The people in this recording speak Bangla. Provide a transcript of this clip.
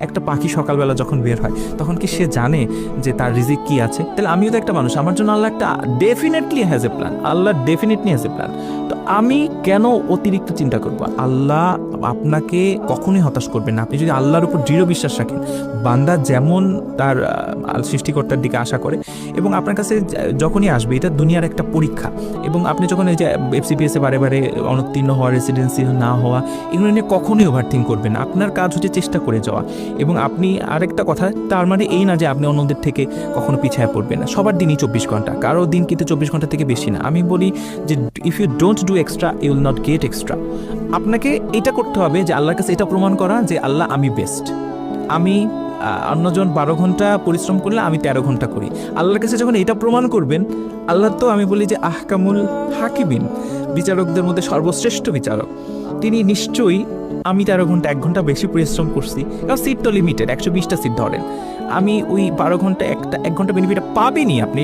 একটা পাখি সকালবেলা যখন বের হয় তখন কি সে জানে যে তার রিজিক কি আছে? তাহলে আমিও তো একটা মানুষ, আমার জন্য আল্লাহ একটা definitely has a plan, Allah definitely has a plan. তো আমি কেন অতিরিক্ত চিন্তা করব? আল্লাহ আপনাকে কখনোই হতাশ করবেন না আপনি যদি আল্লাহর উপর দৃঢ় বিশ্বাস রাখেন। বান্দা যেমন তার সৃষ্টিকর্তার দিকে আশা করে, এবং আপনার কাছে যখনই আসবে, এটা দুনিয়ার একটা পরীক্ষা, এবং আপনি যখন এই যে এফসিপিএসে বারে বারে অনুত্তীর্ণ হওয়া, রেসিডেন্সি না হওয়া, এগুলো নিয়ে কখনোই ওভারথিঙ্ক করবেন না। আপনার কাজ হচ্ছে চেষ্টা করে যাওয়া। এবং আপনি আরেকটা কথা, তার মানে এই না যে আপনি অন্যদের থেকে কখনো পিছিয়ে পড়বেন না। সবার দিনই 24 ঘন্টা, কারো দিন কিন্তু 24 ঘন্টা থেকে বেশি না। আমি বলি যে if you don't do extra you will not get extra. আপনাকে এটা করতে হবে যে আল্লাহর কাছে এটা প্রমাণ করা যে আল্লাহ আমি বেস্ট। আমি অন্যজন 12 ঘন্টা পরিশ্রম করলে আমি 13 ঘন্টা করি। আল্লাহর কাছে যখন এটা প্রমাণ করবেন, আল্লাহ তো আমি বলি যে আহকামুল হাকিমিন, বিচারকদের মধ্যে সর্বশ্রেষ্ঠ বিচারক, তিনি নিশ্চয়ই আমি 13 ঘন্টা 1 ঘন্টা বেশি পরিশ্রম করছি, কারণ সিট তো লিমিটেড, 120টা সিট ধরেন, আমি ওই 12 ঘন্টা 1 ঘন্টা বেনিফিট পাবেনই আপনি।